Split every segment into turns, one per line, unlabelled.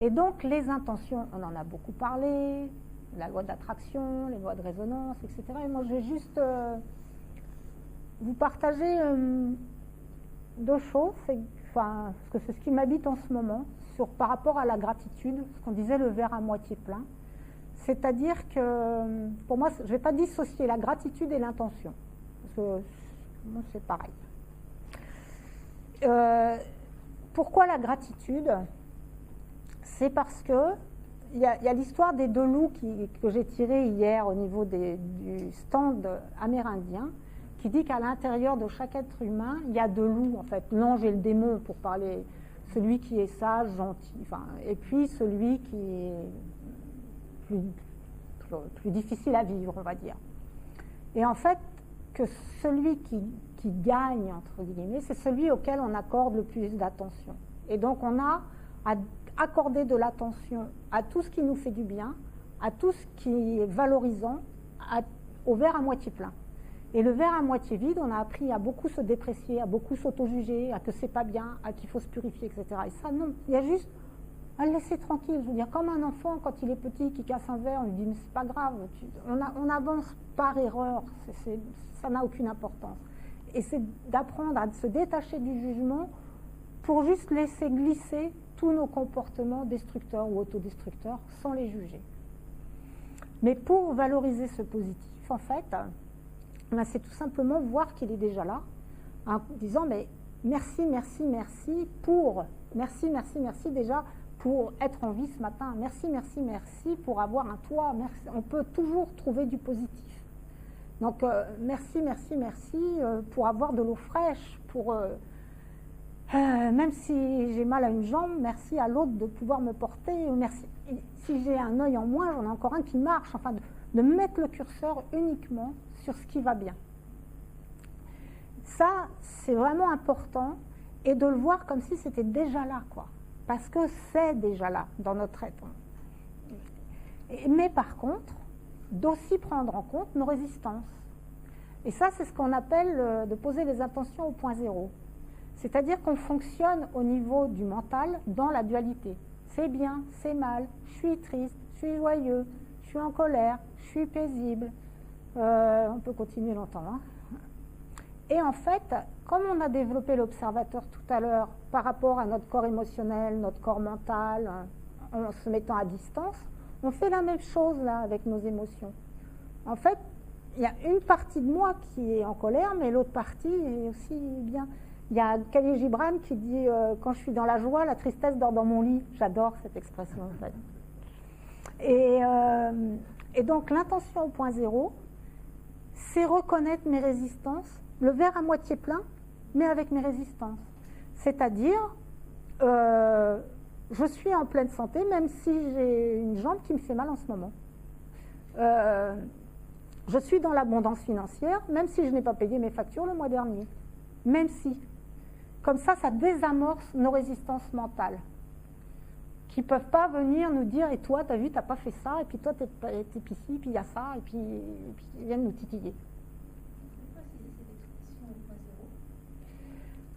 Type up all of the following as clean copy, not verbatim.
Et donc les intentions, on en a beaucoup parlé, la loi d'attraction, les lois de résonance, etc. Et moi je vais juste vous partager deux choses, parce que c'est ce qui m'habite en ce moment, par rapport à la gratitude, ce qu'on disait le verre à moitié plein. C'est-à-dire que, pour moi, je ne vais pas dissocier la gratitude et l'intention, parce que moi c'est pareil. Pourquoi la gratitude ? C'est parce que il y a l'histoire des deux loups que j'ai tiré hier au niveau du stand amérindien, qui dit qu'à l'intérieur de chaque être humain, il y a deux loups, en fait, l'ange et le démon, pour parler, celui qui est sage, gentil, et puis celui qui est plus difficile à vivre, on va dire. Et en fait, que celui qui gagne, entre guillemets, c'est celui auquel on accorde le plus d'attention. Et donc on a à accorder de l'attention à tout ce qui nous fait du bien, à tout ce qui est valorisant, au verre à moitié plein. Et le verre à moitié vide, on a appris à beaucoup se déprécier, à beaucoup s'auto-juger, à que c'est pas bien, à qu'il faut se purifier, etc. Et ça, non, il y a juste à le laisser tranquille. Je veux dire, comme un enfant, quand il est petit, qui casse un verre, on lui dit, mais c'est pas grave, on avance par erreur, ça n'a aucune importance. Et c'est d'apprendre à se détacher du jugement pour juste laisser glisser tous nos comportements destructeurs ou autodestructeurs sans les juger. Mais pour valoriser ce positif, en fait, c'est tout simplement voir qu'il est déjà là, en disant mais merci, merci, merci déjà pour être en vie ce matin, merci, merci, merci pour avoir un toit, merci. On peut toujours trouver du positif. Donc merci, merci, merci pour avoir de l'eau fraîche, pour même si j'ai mal à une jambe, merci à l'autre de pouvoir me porter, merci. Si j'ai un œil en moins, j'en ai encore un qui marche, enfin de mettre le curseur uniquement sur ce qui va bien. Ça, c'est vraiment important, et de le voir comme si c'était déjà là, quoi. Parce que c'est déjà là, dans notre être. Mais par contre, d'aussi prendre en compte nos résistances. Et ça, c'est ce qu'on appelle de poser les intentions au point zéro. C'est-à-dire qu'on fonctionne au niveau du mental dans la dualité. C'est bien, c'est mal, je suis triste, je suis joyeux, je suis en colère, je suis paisible. On peut continuer longtemps. Hein. Et en fait, comme on a développé l'observateur tout à l'heure par rapport à notre corps émotionnel, notre corps mental, en se mettant à distance, on fait la même chose là avec nos émotions. En fait, il y a une partie de moi qui est en colère, mais l'autre partie est aussi bien. Il y a Khalil Gibran qui dit quand je suis dans la joie, la tristesse dort dans mon lit. J'adore cette expression en fait. Et donc l'intention au point zéro, c'est reconnaître mes résistances, le verre à moitié plein, mais avec mes résistances. C'est-à-dire, je suis en pleine santé, même si j'ai une jambe qui me fait mal en ce moment. Je suis dans l'abondance financière, même si je n'ai pas payé mes factures le mois dernier. Même si. Comme ça désamorce nos résistances mentales, qui ne peuvent pas venir nous dire « Et toi, t'as vu, t'as pas fait ça, et puis toi, t'es ici, puis il y a ça, et puis ils viennent nous titiller. »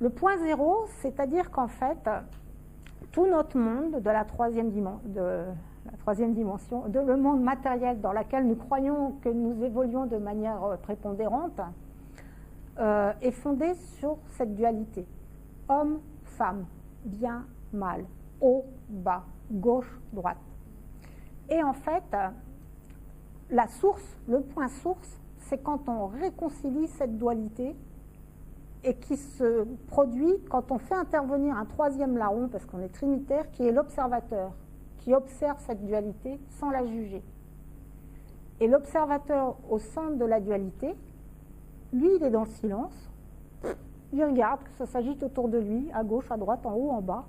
Le point zéro, c'est-à-dire qu'en fait, tout notre monde de la troisième dimension, de le monde matériel dans lequel nous croyons que nous évoluons de manière prépondérante, est fondé sur cette dualité. Homme, femme, bien, mal, haut, bas, gauche, droite. Et en fait, la source, le point source, c'est quand on réconcilie cette dualité et qui se produit quand on fait intervenir un troisième larron, parce qu'on est trinitaire, qui est l'observateur, qui observe cette dualité sans la juger. Et l'observateur au centre de la dualité, lui, il est dans le silence, il regarde que ça s'agite autour de lui, à gauche, à droite, en haut, en bas,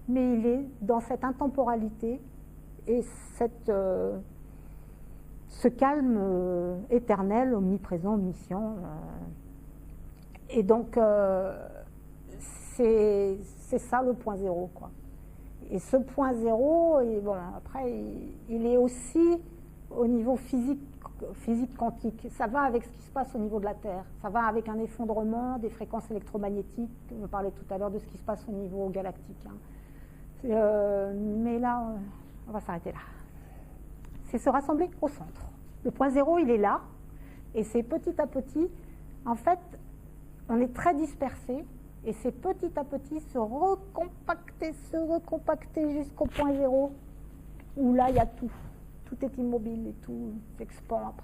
mais il est dans cette intemporalité et ce calme éternel, omniprésent, omniscient. Et donc, c'est ça le point zéro, quoi. Et ce point zéro, et bon, après, il est aussi au niveau physique quantique. Ça va avec ce qui se passe au niveau de la Terre. Ça va avec un effondrement des fréquences électromagnétiques. On parlait tout à l'heure de ce qui se passe au niveau galactique. Hein. Mais là, on va s'arrêter là. C'est se rassembler au centre. Le point zéro, il est là, et c'est petit à petit, en fait, on est très dispersé, et c'est petit à petit se recompacter jusqu'au point zéro, où là, il y a tout. Tout est immobile et tout s'expand après.